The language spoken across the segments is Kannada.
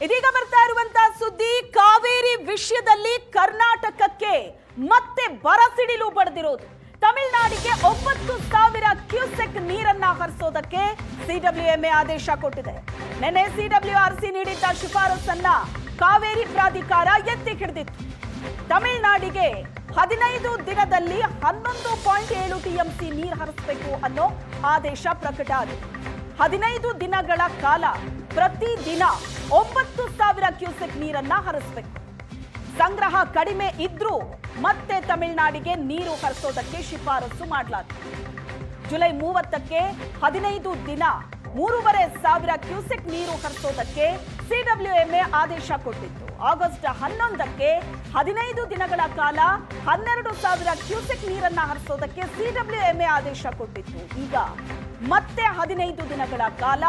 ಇದೀಗ ಬರ್ತಾ ಇರುವಂತಹ ಸುದ್ದಿ, ಕಾವೇರಿ ವಿಷಯದಲ್ಲಿ ಕರ್ನಾಟಕಕ್ಕೆ ಮತ್ತೆ ಬರಸಿಡಿಲು ಬಡಿದಿರೋದು. ತಮಿಳುನಾಡಿಗೆ 9,000 ಕ್ಯೂಸೆಕ್ ನೀರನ್ನ ಹರಿಸೋದಕ್ಕೆ ಸಿಡಬ್ಲ್ಯೂಎಂಎ ಆದೇಶ ಕೊಟ್ಟಿದೆ. ನಿನ್ನೆ ಸಿಡಬ್ಲ್ಯೂಆರ್ಸಿ ನೀಡಿದ್ದ ಶಿಫಾರಸನ್ನ ಕಾವೇರಿ ಪ್ರಾಧಿಕಾರ ಎತ್ತಿ ಹಿಡಿದಿತ್ತು. ತಮಿಳುನಾಡಿಗೆ 15 ದಿನದಲ್ಲಿ 11.7 ಟಿಎಂಸಿ ನೀರು ಹರಿಸಬೇಕು ಅನ್ನೋ ಆದೇಶ ಪ್ರಕಟ ಆಗಿದೆ. 15 ದಿನಗಳ ಕಾಲ ಪ್ರತಿದಿನ 9,000 ಕ್ಯೂಸೆಕ್ ನೀರನ್ನ ಹರಿಸಬೇಕು. ಸಂಗ್ರಹ ಕಡಿಮೆ ಇದ್ರೂ ಮತ್ತೆ ತಮಿಳುನಾಡಿಗೆ ನೀರು ಹರಿಸೋದಕ್ಕೆ ಶಿಫಾರಸು ಮಾಡಲಾಗಿದೆ. ಜುಲೈ 30ಕ್ಕೆ 15 ದಿನ 3,500 ಕ್ಯೂಸೆಕ್ ನೀರು ಹರಿಸೋದಕ್ಕೆ ಸಿಡಬ್ಲ್ಯೂಎಂಎ ಆದೇಶ ಕೊಟ್ಟಿತ್ತು. ಆಗಸ್ಟ್ 11ಕ್ಕೆ 15 ದಿನಗಳ ಕಾಲ 12,000 ಕ್ಯೂಸೆಕ್ ನೀರನ್ನ ಹರಿಸೋದಕ್ಕೆ ಸಿಡಬ್ಲ್ಯೂಎಂಎ ಆದೇಶ ಕೊಟ್ಟಿತ್ತು. ಈಗ ಮತ್ತೆ 15 ದಿನಗಳ ಕಾಲ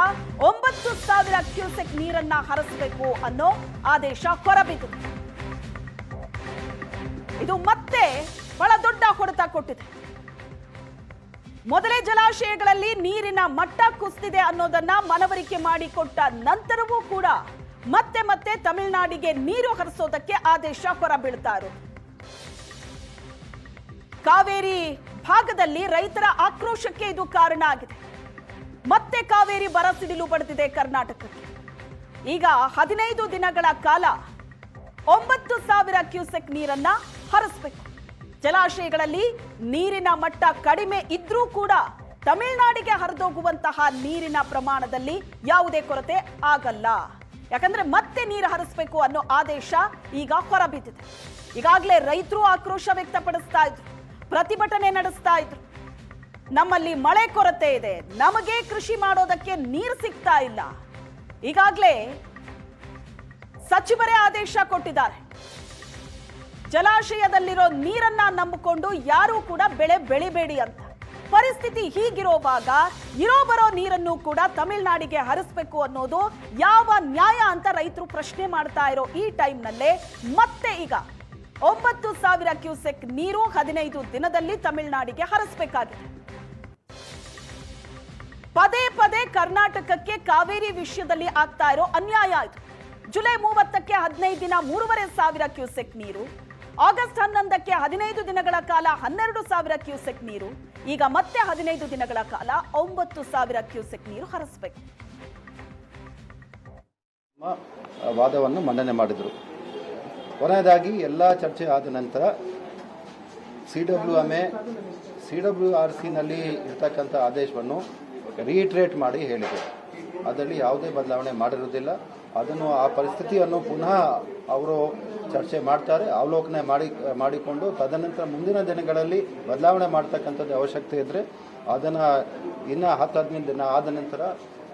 9,000 ಕ್ಯೂಸೆಕ್ ನೀರನ್ನ ಹರಿಸಬೇಕು ಅನ್ನೋ ಆದೇಶ ಹೊರಬಿದ್ದಿದೆ. ಇದು ಮತ್ತೆ ಬಹಳ ದೊಡ್ಡ ಹೊಡೆತ ಕೊಟ್ಟಿದೆ. ಮೊದಲೇ ಜಲಾಶಯಗಳಲ್ಲಿ ನೀರಿನ ಮಟ್ಟ ಕುಸಿದಿದೆ ಅನ್ನೋದನ್ನ ಮನವರಿಕೆ ಮಾಡಿಕೊಟ್ಟ ನಂತರವೂ ಕೂಡ ಮತ್ತೆ ಮತ್ತೆ ತಮಿಳುನಾಡಿಗೆ ನೀರು ಹರಿಸೋದಕ್ಕೆ ಆದೇಶ ಹೊರಬೀಳ್ತಾ ಇರೋದು. ಕಾವೇರಿ ಭಾಗದಲ್ಲಿ ರೈತರ ಆಕ್ರೋಶಕ್ಕೆ ಇದು ಕಾರಣ ಆಗಿದೆ. ಮತ್ತೆ ಕಾವೇರಿ ಬರಸಿಡಿಲು ಬಡಿದಿದೆ ಕರ್ನಾಟಕಕ್ಕೆ. ಈಗ 15 ದಿನಗಳ ಕಾಲ 9,000 ಕ್ಯೂಸೆಕ್ ನೀರನ್ನ ಹರಿಸಬೇಕು. ಜಲಾಶಯಗಳಲ್ಲಿ ನೀರಿನ ಮಟ್ಟ ಕಡಿಮೆ ಇದ್ರೂ ಕೂಡ ತಮಿಳುನಾಡಿಗೆ ಹರಿದೋಗುವಂತಹ ನೀರಿನ ಪ್ರಮಾಣದಲ್ಲಿ ಯಾವುದೇ ಕೊರತೆ ಆಗಲ್ಲ. ಯಾಕಂದ್ರೆ ಮತ್ತೆ ನೀರು ಹರಿಸಬೇಕು ಅನ್ನೋ ಆದೇಶ ಈಗ ಹೊರಬಿದ್ದಿದೆ. ಈಗಾಗಲೇ ರೈತರು ಆಕ್ರೋಶ ವ್ಯಕ್ತಪಡಿಸ್ತಾ ಇದ್ರು, ಪ್ರತಿಭಟನೆ ನಡೆಸ್ತಾ ಇದ್ರು. ನಮ್ಮಲ್ಲಿ ಮಳೆ ಕೊರತೆ ಇದೆ, ನಮಗೆ ಕೃಷಿ ಮಾಡೋದಕ್ಕೆ ನೀರು ಸಿಗ್ತಾ ಇಲ್ಲ. ಈಗಾಗಲೇ ಸಚಿವರೇ ಆದೇಶ ಕೊಟ್ಟಿದ್ದಾರೆ, ಜಲಾಶಯದಲ್ಲಿರೋ ನೀರನ್ನ ನಂಬಿಕೊಂಡು ಯಾರೂ ಕೂಡ ಬೆಳೆ ಬೆಳಿಬೇಡಿ ಅಂತ. ಪರಿಸ್ಥಿತಿ ಹೀಗಿರುವಾಗ ಇರೋ ಬರೋ ನೀರನ್ನು ಕೂಡ ತಮಿಳುನಾಡಿಗೆ ಹರಿಸಬೇಕು ಅನ್ನೋದು ಯಾವ ನ್ಯಾಯ ಅಂತ ರೈತರು ಪ್ರಶ್ನೆ ಮಾಡ್ತಾ ಇರೋ ಈ ಟೈಮ್ನಲ್ಲೇ ಮತ್ತೆ ಈಗ 9,000 ಕ್ಯೂಸೆಕ್ ನೀರು 15 ದಿನದಲ್ಲಿ ತಮಿಳುನಾಡಿಗೆ ಹರಿಸಬೇಕಾಗಿದೆ. ಪದೇ ಪದೇ ಕರ್ನಾಟಕಕ್ಕೆ ಕಾವೇರಿ ವಿಷಯದಲ್ಲಿ ಆಗ್ತಾ ಇರೋ ಅನ್ಯಾಯ ಇದು. ಜುಲೈ 30ಕ್ಕೆ 15 ದಿನ 3,500 ಕ್ಯೂಸೆಕ್ ನೀರು, ಆಗಸ್ಟ್ 11ಕ್ಕೆ 15 ದಿನಗಳ ಕಾಲ 12,000 ಕ್ಯೂಸೆಕ್ ನೀರು, ಈಗ ಮತ್ತೆ 15 ದಿನಗಳ ಕಾಲ 9,000 ಕ್ಯೂಸೆಕ್ ನೀರು ಹರಿಸಬೇಕು. ವಾದವನ್ನು ಮಂಡನೆ ಮಾಡಿದರು. ಕೊನೆಯದಾಗಿ ಎಲ್ಲ ಚರ್ಚೆ ಆದ ನಂತರ ಸಿಡಬ್ಲ್ಯೂಆರ್ಸಿನಲ್ಲಿ ಇರ್ತಕ್ಕಂಥ ಆದೇಶವನ್ನು ರೀಟ್ರೇಟ್ ಮಾಡಿ ಹೇಳಿದೆ. ಅದರಲ್ಲಿ ಯಾವುದೇ ಬದಲಾವಣೆ ಮಾಡಿರುವುದಿಲ್ಲ. ಅದನ್ನು ಆ ಪರಿಸ್ಥಿತಿಯನ್ನು ಪುನಃ ಅವರು ಚರ್ಚೆ ಮಾಡ್ತಾರೆ, ಅವಲೋಕನೆ ಮಾಡಿಕೊಂಡು ತದನಂತರ ಮುಂದಿನ ದಿನಗಳಲ್ಲಿ ಬದಲಾವಣೆ ಮಾಡ್ತಕ್ಕಂಥದ್ದು ಅವಶ್ಯಕತೆ ಇದ್ದರೆ ಅದನ್ನು ಇನ್ನು 10-15 ದಿನ ಆದ ನಂತರ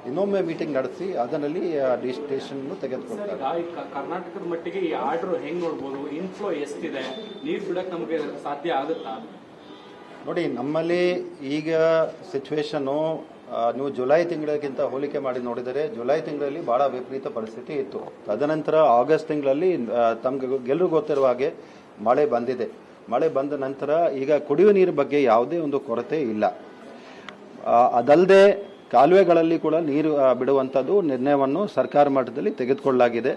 ಇನ್ನೊಮ್ಮೆ ಮೀಟಿಂಗ್ ನಡೆಸಿ ಅದರಲ್ಲಿ ಡಿಸಿಷನ್ ತೆಗೆದುಕೊಳ್ತಾರೆ. ಕರ್ನಾಟಕದ ಮಟ್ಟಿಗೆ ಈ ಆರ್ಡರ್ ಹೆಂಗ್ ನೋಡ್ಬೋದು? ಇನ್ಫ್ಲೋ ಎಷ್ಟಿದೆ? ನೀರು ಬಿಡಕ್ಕೆ ನಮಗೆ ಸಾಧ್ಯ ಆಗುತ್ತಾ? ನೋಡಿ, ನಮ್ಮಲ್ಲಿ ಈಗ ಸಿಚುವೇಶನ್ನು ನೀವು ಜುಲೈ ತಿಂಗಳಿಗಿಂತ ಹೋಲಿಕೆ ಮಾಡಿ ನೋಡಿದರೆ ಜುಲೈ ತಿಂಗಳಲ್ಲಿ ಬಹಳ ವಿಪರೀತ ಪರಿಸ್ಥಿತಿ ಇತ್ತು. ತದನಂತರ ಆಗಸ್ಟ್ ತಿಂಗಳಲ್ಲಿ ತಮಗೆ ಗೆಲ್ಲರಿಗೂ ಗೊತ್ತಿರುವ ಹಾಗೆ ಮಳೆ ಬಂದಿದೆ. ಮಳೆ ಬಂದ ನಂತರ ಈಗ ಕುಡಿಯುವ ನೀರು ಬಗ್ಗೆ ಯಾವುದೇ ಒಂದು ಕೊರತೆ ಇಲ್ಲ. ಅದಲ್ಲದೆ ಕಾಲುವೆಗಳಲ್ಲಿ ಕೂಡ ನೀರು ಬಿಡುವಂಥದ್ದು ನಿರ್ಣಯವನ್ನು ಸರ್ಕಾರ ಮಟ್ಟದಲ್ಲಿ ತೆಗೆದುಕೊಳ್ಳಲಾಗಿದೆ.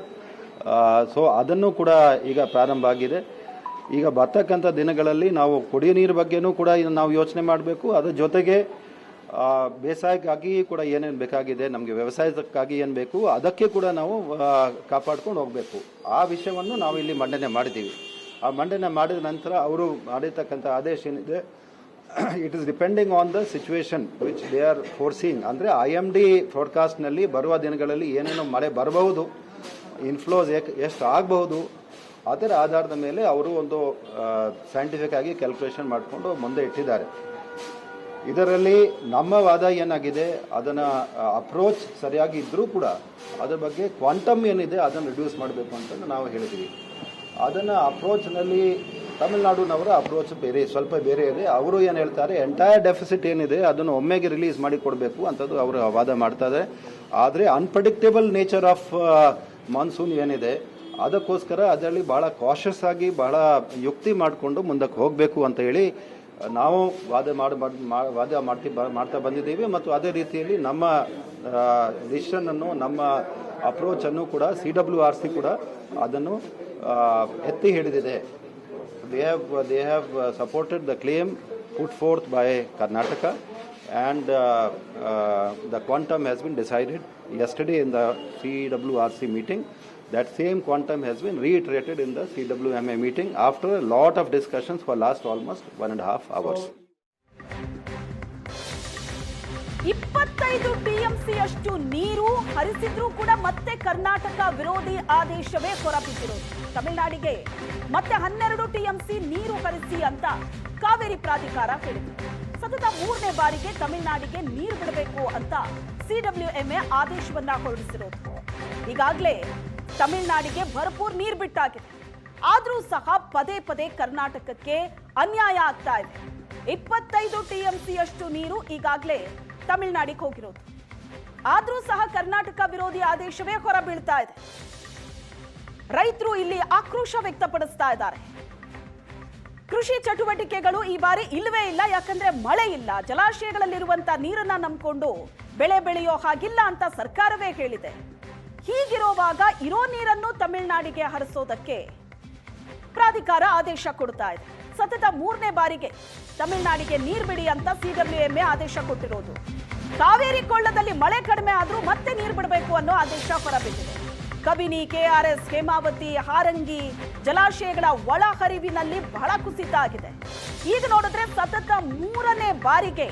ಸೊ ಅದನ್ನು ಕೂಡ ಈಗ ಪ್ರಾರಂಭ ಆಗಿದೆ. ಈಗ ಬರ್ತಕ್ಕಂಥ ದಿನಗಳಲ್ಲಿ ನಾವು ಕುಡಿಯುವ ನೀರು ಬಗ್ಗೆನೂ ಕೂಡ ನಾವು ಯೋಚನೆ ಮಾಡಬೇಕು. ಅದರ ಜೊತೆಗೆ ಬೇಸಾಯಕ್ಕಾಗಿ ಕೂಡ ಏನೇನು ಬೇಕಾಗಿದೆ, ನಮಗೆ ವ್ಯವಸಾಯಕ್ಕಾಗಿ ಏನು ಬೇಕು ಅದಕ್ಕೆ ಕೂಡ ನಾವು ಕಾಪಾಡ್ಕೊಂಡು ಹೋಗಬೇಕು. ಆ ವಿಷಯವನ್ನು ನಾವು ಇಲ್ಲಿ ಮಂಡನೆ ಮಾಡಿದ್ದೀವಿ. ಆ ಮಂಡನೆ ಮಾಡಿದ ನಂತರ ಅವರು ಮಾಡಿರ್ತಕ್ಕಂಥ ಆದೇಶ ಏನಿದೆ, it is depending on the situation which they are forcing. ಅಂದರೆ IMD ಫೋರ್ಕಾಸ್ಟ್ನಲ್ಲಿ ಬರುವ ದಿನಗಳಲ್ಲಿ ಏನೇನೋ ಮಳೆ ಬರಬಹುದು, ಇನ್ಫ್ಲೋಸ್ ಎಷ್ಟು ಆಗಬಹುದು, ಅದರ ಆಧಾರದ ಮೇಲೆ ಅವರು ಒಂದು ಸೈಂಟಿಫಿಕ್ ಆಗಿ ಕ್ಯಾಲ್ಕುಲೇಷನ್ ಮಾಡಿಕೊಂಡು ಮುಂದೆ ಇಟ್ಟಿದ್ದಾರೆ. ಇದರಲ್ಲಿ ನಮ್ಮ ವಾದ ಏನಾಗಿದೆ, ಅದನ್ನು ಅಪ್ರೋಚ್ ಸರಿಯಾಗಿ ಇದ್ದರೂ ಕೂಡ ಅದರ ಬಗ್ಗೆ ಕ್ವಾಂಟಮ್ ಏನಿದೆ ಅದನ್ನು ರಿಡ್ಯೂಸ್ ಮಾಡಬೇಕು ಅಂತ ನಾವು ಹೇಳಿದ್ದೀವಿ. ಅದನ್ನು ಅಪ್ರೋಚ್ನಲ್ಲಿ ತಮಿಳುನಾಡಿನವರ ಅಪ್ರೋಚ್ ಸ್ವಲ್ಪ ಬೇರೆ ಇದೆ. ಅವರು ಏನು ಹೇಳ್ತಾರೆ, ಎಂಟೈರ್ ಡೆಫಿಸಿಟ್ ಏನಿದೆ ಅದನ್ನು ಒಮ್ಮೆಗೆ ರಿಲೀಸ್ ಮಾಡಿ ಕೊಡಬೇಕು ಅಂತದ್ದು ಅವರು ವಾದ ಮಾಡ್ತಾರೆ. ಆದರೆ ಅನ್ಪ್ರೆಡಿಕ್ಟೇಬಲ್ ನೇಚರ್ ಆಫ್ ಮಾನ್ಸೂನ್ ಏನಿದೆ ಅದಕ್ಕೋಸ್ಕರ ಅದರಲ್ಲಿ ಬಹಳ ಕಾಷಸ್ ಆಗಿ ಬಹಳ ಯುಕ್ತಿ ಮಾಡಿಕೊಂಡು ಮುಂದಕ್ಕೆ ಹೋಗಬೇಕು ಅಂತ ಹೇಳಿ ನಾವು ವಾದ ಮಾಡ್ತಾ ಬಂದಿದ್ದೀವಿ ಮತ್ತು ಅದೇ ರೀತಿಯಲ್ಲಿ ನಮ್ಮ ಡಿಸಿಷನನ್ನು ನಮ್ಮ ಅಪ್ರೋಚನ್ನು ಕೂಡ CWRC ಕೂಡ ಅದನ್ನು ಎತ್ತಿ ಹಿಡಿದಿದೆ. They have supported the claim put forth by Karnataka, and the quantum has been decided yesterday in the CWRC meeting. That same quantum has been reiterated in the CWMA meeting after a lot of discussions for last almost 1.5 hours. 25 TMC ಅಷ್ಟು ನೀರು ಹರಿಸಿದ್ರೂ ಕೂಡ ಮತ್ತೆ ಕರ್ನಾಟಕ ವಿರೋಧಿ ಆದೇಶವೇ ಹೊರಬಿದ್ದಿರೋದು. ತಮಿಳುನಾಡಿಗೆ ಮತ್ತೆ 12 TMC ನೀರು ಹರಿಸಿ ಅಂತ ಕಾವೇರಿ ಪ್ರಾಧಿಕಾರ ಹೇಳಿದೆ. ಸತತ 3ನೇ ಬಾರಿಗೆ ತಮಿಳುನಾಡಿಗೆ ನೀರು ಬಿಡಬೇಕು ಅಂತ CWMA ಆದೇಶವನ್ನ ಹೊರಡಿಸಿರೋದು. ಈಗಾಗಲೇ ತಮಿಳುನಾಡಿಗೆ ಭರ್ಪೂರ್ ನೀರು ಬಿಟ್ಟಾಗಿದೆ. ಆದರೂ ಸಹ ಪದೇ ಪದೇ ಕರ್ನಾಟಕಕ್ಕೆ ಅನ್ಯಾಯ ಆಗ್ತಾ ಇದೆ. 25 TMC ಅಷ್ಟು ನೀರು ಈಗಾಗಲೇ ತಮಿಳುನಾಡಿಗೆ ಹೋಗಿರೋದು. ಆದರೂ ಸಹ ಕರ್ನಾಟಕ ವಿರೋಧಿ ಆದೇಶವೇ ಹೊರ ಬೀಳ್ತಾ ಇದೆ. ರೈತರು ಇಲ್ಲಿ ಆಕ್ರೋಶ ವ್ಯಕ್ತಪಡಿಸ್ತಾ ಇದ್ದಾರೆ. ಕೃಷಿ ಚಟುವಟಿಕೆಗಳು ಈ ಬಾರಿ ಇಲ್ಲವೇ ಇಲ್ಲ, ಯಾಕಂದ್ರೆ ಮಳೆ ಇಲ್ಲ. ಜಲಾಶಯಗಳಲ್ಲಿರುವಂತ ನೀರನ್ನ ನಂಬಿಕೊಂಡು ಬೆಳೆ ಬೆಳೆಯೋ ಹಾಗಿಲ್ಲ ಅಂತ ಸರ್ಕಾರವೇ ಹೇಳಿದೆ. ಹೀಗಿರುವಾಗ ಇರೋ ನೀರನ್ನು ತಮಿಳುನಾಡಿಗೆ ಹರಿಸೋದಕ್ಕೆ ಪ್ರಾಧಿಕಾರ ಆದೇಶ ಕೊಡ್ತಾ ಇದೆ. ಸತತ 3ನೇ ಬಾರಿಗೆ ತಮಿಳುನಾಡಿಗೆ ನೀರು ಬಿಡಿ ಅಂತ CWMA ಆದೇಶ ಕೊಟ್ಟಿರೋದು. ಕಾವೇರಿ ಕೊಳ್ಳದಲ್ಲಿ ಮಳೆ ಕಡಿಮೆ ಆದ್ರೂ ಮತ್ತೆ ನೀರು ಬಿಡಬೇಕು ಅನ್ನೋ ಆದೇಶ ಹೊರಬಿದ್ದಿದೆ. ಕಬಿನಿ, KRS, ಹೇಮಾವತಿ, ಹಾರಂಗಿ ಜಲಾಶಯಗಳ ಒಳ ಹರಿವಿನಲ್ಲಿ ಬಹಳ ಕುಸಿತ ಆಗಿದೆ. ಈಗ ನೋಡಿದ್ರೆ ಸತತ 3ನೇ ಬಾರಿಗೆ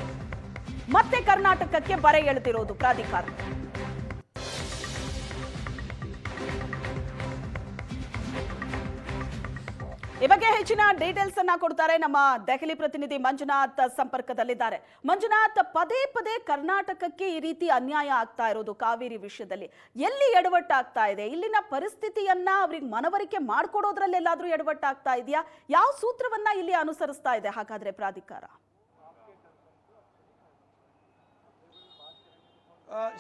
ಮತ್ತೆ ಕರ್ನಾಟಕಕ್ಕೆ ಬರೆ ಎಳೆದಿರೋದು ಪ್ರಾಧಿಕಾರ. ಈ ಬಗ್ಗೆ ಹೆಚ್ಚಿನ ಡೀಟೇಲ್ಸ್ ಅನ್ನ ಕೊಡ್ತಾರೆ ನಮ್ಮ ದೆಹಲಿ ಪ್ರತಿನಿಧಿ ಮಂಜುನಾಥ್ ಸಂಪರ್ಕದಲ್ಲಿದ್ದಾರೆ. ಮಂಜುನಾಥ್, ಪದೇ ಪದೇ ಕರ್ನಾಟಕಕ್ಕೆ ಈ ರೀತಿ ಅನ್ಯಾಯ ಆಗ್ತಾ ಇರೋದು ಕಾವೇರಿ ವಿಷಯದಲ್ಲಿ ಎಲ್ಲಿ ಎಡವಟ್ಟಾಗ್ತಾ ಇದೆ? ಇಲ್ಲಿನ ಪರಿಸ್ಥಿತಿಯನ್ನ ಅವ್ರಿಗೆ ಮನವರಿಕೆ ಮಾಡ್ಕೊಡೋದ್ರಲ್ಲಿ ಎಲ್ಲಾದ್ರೂ ಎಡವಟ್ಟಾಗ್ತಾ ಇದೆಯಾ? ಯಾವ ಸೂತ್ರವನ್ನ ಇಲ್ಲಿ ಅನುಸರಿಸ್ತಾ ಇದೆ ಹಾಗಾದ್ರೆ ಪ್ರಾಧಿಕಾರ?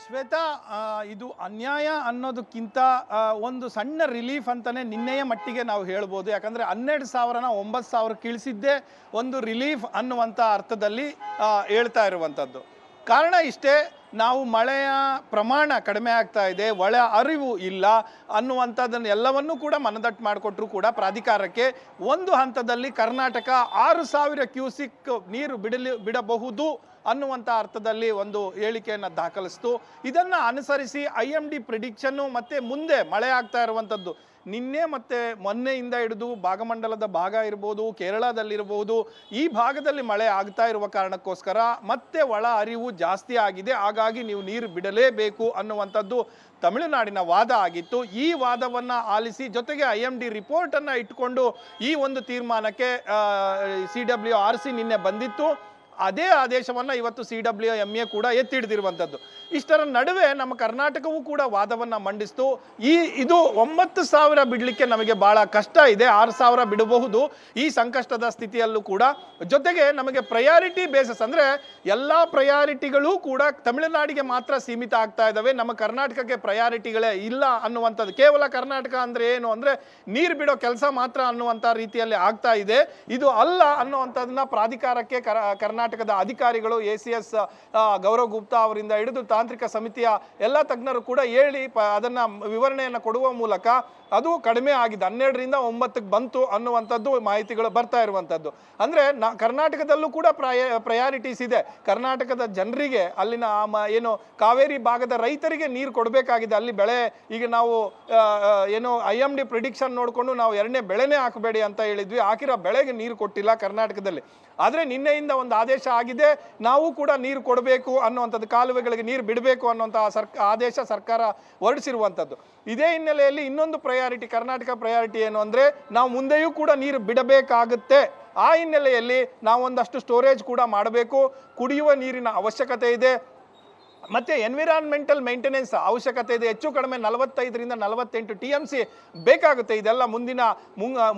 ಶ್ವೇತಾ, ಇದು ಅನ್ಯಾಯ ಅನ್ನೋದಕ್ಕಿಂತ ಒಂದು ಸಣ್ಣ ರಿಲೀಫ್ ಅಂತಾನೆ ನಿನ್ನೆಯ ಮಟ್ಟಿಗೆ ನಾವು ಹೇಳ್ಬೋದು. ಯಾಕಂದರೆ 12,000ನ 9,000 ಇಳಿಸಿದ್ದೇ ಒಂದು ರಿಲೀಫ್ ಅನ್ನುವಂಥ ಅರ್ಥದಲ್ಲಿ ಹೇಳ್ತಾ ಇರುವಂಥದ್ದು. ಕಾರಣ ಇಷ್ಟೇ, ನಾವು ಮಳೆಯ ಪ್ರಮಾಣ ಕಡಿಮೆ ಆಗ್ತಾ ಇದೆ, ಒಳ ಅರಿವು ಇಲ್ಲ ಅನ್ನುವಂಥದ್ದನ್ನು ಎಲ್ಲವನ್ನೂ ಕೂಡ ಮನದಟ್ಟು ಮಾಡಿಕೊಟ್ರು ಕೂಡ ಪ್ರಾಧಿಕಾರಕ್ಕೆ ಒಂದು ಹಂತದಲ್ಲಿ ಕರ್ನಾಟಕ 6,000 ಕ್ಯೂಸಿಕ್ ನೀರು ಬಿಡಬಹುದು ಅನ್ನುವಂಥ ಅರ್ಥದಲ್ಲಿ ಒಂದು ಹೇಳಿಕೆಯನ್ನು ದಾಖಲಿಸ್ತು. ಇದನ್ನು ಅನುಸರಿಸಿ IMD ಪ್ರಿಡಿಕ್ಷನ್ನು ಮತ್ತು ಮುಂದೆ ಮಳೆ ಆಗ್ತಾ ಇರುವಂಥದ್ದು ನಿನ್ನೆ ಮತ್ತು ಮೊನ್ನೆಯಿಂದ ಹಿಡಿದು ಭಾಗಮಂಡಲದ ಭಾಗ ಇರ್ಬೋದು, ಕೇರಳದಲ್ಲಿರ್ಬೋದು, ಈ ಭಾಗದಲ್ಲಿ ಮಳೆ ಆಗ್ತಾ ಇರುವ ಕಾರಣಕ್ಕೋಸ್ಕರ ಮತ್ತೆ ಒಳ ಅರಿವು ಜಾಸ್ತಿ ಆಗಿದೆ. ಹಾಗಾಗಿ ನೀವು ನೀರು ಬಿಡಲೇಬೇಕು ಅನ್ನುವಂಥದ್ದು ತಮಿಳುನಾಡಿನ ವಾದ ಆಗಿತ್ತು. ಈ ವಾದವನ್ನು ಆಲಿಸಿ ಜೊತೆಗೆ IMD ರಿಪೋರ್ಟನ್ನು ಇಟ್ಕೊಂಡು ಈ ಒಂದು ತೀರ್ಮಾನಕ್ಕೆ CWRC ನಿನ್ನೆ ಬಂದಿತ್ತು. ಅದೇ ಆದೇಶವನ್ನು ಇವತ್ತು CWMA ಕೂಡ ಎತ್ತಿಡಿದಿರುವಂಥದ್ದು. ಇಷ್ಟರ ನಡುವೆ ನಮ್ಮ ಕರ್ನಾಟಕವೂ ಕೂಡ ವಾದವನ್ನು ಮಂಡಿಸ್ತು. ಇದು 9,000 ಬಿಡಲಿಕ್ಕೆ ನಮಗೆ ಭಾಳ ಕಷ್ಟ ಇದೆ, 6,000 ಬಿಡಬಹುದು ಈ ಸಂಕಷ್ಟದ ಸ್ಥಿತಿಯಲ್ಲೂ ಕೂಡ. ಜೊತೆಗೆ ನಮಗೆ ಪ್ರಯಾರಿಟಿ ಬೇಸಿಸ್ ಅಂದರೆ ಎಲ್ಲ ಪ್ರಯಾರಿಟಿಗಳೂ ಕೂಡ ತಮಿಳುನಾಡಿಗೆ ಮಾತ್ರ ಸೀಮಿತ ಆಗ್ತಾ ಇದ್ದಾವೆ, ನಮ್ಮ ಕರ್ನಾಟಕಕ್ಕೆ ಪ್ರಯಾರಿಟಿಗಳೇ ಇಲ್ಲ ಅನ್ನುವಂಥದ್ದು. ಕೇವಲ ಕರ್ನಾಟಕ ಅಂದರೆ ಏನು ಅಂದರೆ ನೀರು ಬಿಡೋ ಕೆಲಸ ಮಾತ್ರ ಅನ್ನುವಂಥ ರೀತಿಯಲ್ಲಿ ಆಗ್ತಾ ಇದೆ. ಇದು ಅಲ್ಲ ಅನ್ನುವಂಥದ್ದನ್ನ ಪ್ರಾಧಿಕಾರಕ್ಕೆ ಕರ್ನಾಟಕದ ಅಧಿಕಾರಿಗಳು ACS ಗೌರವ್ ಗುಪ್ತಾ ಅವರಿಂದ ಹಿಡಿದು ತಾಂತ್ರಿಕ ಸಮಿತಿಯ ಎಲ್ಲ ತಜ್ಞರು ಕೂಡ ಹೇಳಿ ಅದನ್ನು ವಿವರಣೆಯನ್ನು ಕೊಡುವ ಮೂಲಕ ಅದು ಕಡಿಮೆ ಆಗಿದೆ, 12ರಿಂದ 9ಕ್ಕೆ ಬಂತು ಅನ್ನುವಂಥದ್ದು ಮಾಹಿತಿಗಳು ಬರ್ತಾ ಇರುವಂಥದ್ದು. ಅಂದರೆ ಕರ್ನಾಟಕದಲ್ಲೂ ಕೂಡ ಪ್ರಯಾರಿಟೀಸ್ ಇದೆ. ಕರ್ನಾಟಕದ ಜನರಿಗೆ, ಅಲ್ಲಿನ ಏನು ಕಾವೇರಿ ಭಾಗದ ರೈತರಿಗೆ ನೀರು ಕೊಡಬೇಕಾಗಿದೆ. ಅಲ್ಲಿ ಬೆಳೆ ಈಗ ನಾವು ಏನು IMD ಪ್ರಿಡಿಕ್ಷನ್ ನೋಡಿಕೊಂಡು ನಾವು 2ನೇ ಬೆಳೆನೇ ಹಾಕಬೇಡಿ ಅಂತ ಹೇಳಿದ್ವಿ, ಹಾಕಿರೋ ಬೆಳೆಗೆ ನೀರು ಕೊಟ್ಟಿಲ್ಲ ಕರ್ನಾಟಕದಲ್ಲಿ. ಆದರೆ ನಿನ್ನೆಯಿಂದ ಒಂದು ಆದೇಶ ಆಗಿದೆ, ನಾವು ಕೂಡ ನೀರು ಕೊಡಬೇಕು ಅನ್ನುವಂಥದ್ದು, ಕಾಲುವೆಗಳಿಗೆ ನೀರು ಬಿಡಬೇಕು ಅನ್ನುವಂಥ ಆದೇಶ ಸರ್ಕಾರ ಹೊರಡಿಸಿರುವಂಥದ್ದು. ಇದೇ ಹಿನ್ನೆಲೆಯಲ್ಲಿ ಇನ್ನೊಂದು ಪ್ರಯಾರಿಟಿ, ಕರ್ನಾಟಕ ಪ್ರಯಾರಿಟಿ ಏನು ಅಂದರೆ ನಾವು ಮುಂದೆಯೂ ಕೂಡ ನೀರು ಬಿಡಬೇಕಾಗುತ್ತೆ. ಆ ಹಿನ್ನೆಲೆಯಲ್ಲಿ ನಾವೊಂದಷ್ಟು ಸ್ಟೋರೇಜ್ ಕೂಡ ಮಾಡಬೇಕು, ಕುಡಿಯುವ ನೀರಿನ ಅವಶ್ಯಕತೆ ಇದೆ, ಮತ್ತು ಎನ್ವಿರಾನ್ಮೆಂಟಲ್ ಮೇಂಟೆನೆನ್ಸ್ ಅವಶ್ಯಕತೆ ಇದೆ. ಹೆಚ್ಚು ಕಡಿಮೆ 45ರಿಂದ 48 TMC ಬೇಕಾಗುತ್ತೆ. ಇದೆಲ್ಲ ಮುಂದಿನ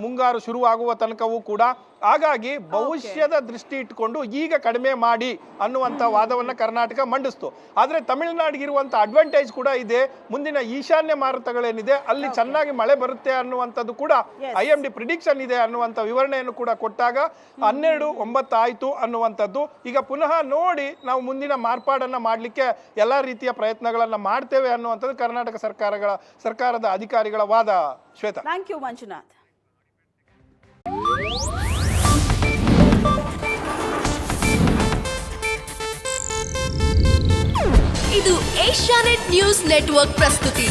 ಮುಂಗಾರು ಶುರುವಾಗುವ ತನಕವೂ ಕೂಡ ಹಾಗಾಗಿ ಭವಿಷ್ಯದ ದೃಷ್ಟಿ ಇಟ್ಕೊಂಡು ಈಗ ಕಡಿಮೆ ಮಾಡಿ ಅನ್ನುವಂಥ ವಾದವನ್ನು ಕರ್ನಾಟಕ ಮಂಡಿಸ್ತು. ಆದರೆ ತಮಿಳುನಾಡಿಗಿರುವಂಥ ಅಡ್ವಾಂಟೇಜ್ ಕೂಡ ಇದೆ. ಮುಂದಿನ ಈಶಾನ್ಯ ಮಾರುತಗಳೇನಿದೆ ಅಲ್ಲಿ ಚೆನ್ನಾಗಿ ಮಳೆ ಬರುತ್ತೆ ಅನ್ನುವಂಥದ್ದು ಕೂಡ IMD ಪ್ರಿಡಿಕ್ಷನ್ ಇದೆ ಅನ್ನುವಂಥ ವಿವರಣೆಯನ್ನು ಕೂಡ ಕೊಟ್ಟಾಗ 12/9 ಆಯಿತು ಅನ್ನುವಂಥದ್ದು. ಈಗ ಪುನಃ ನೋಡಿ ನಾವು ಮುಂದಿನ ಮಾರ್ಪಾಡನ್ನು ಮಾಡಲಿಕ್ಕೆ ಎಲ್ಲ ರೀತಿಯ ಪ್ರಯತ್ನಗಳನ್ನು ಮಾಡ್ತೇವೆ ಅನ್ನುವಂಥದ್ದು ಕರ್ನಾಟಕ ಸರ್ಕಾರದ ಅಧಿಕಾರಿಗಳ ವಾದ. Shweta, thank you Manjunath. ಇದು ಏಷ್ಯಾನೆಟ್ ನ್ಯೂಸ್ ನೆಟ್ವರ್ಕ್ ಪ್ರಸ್ತುತಿ.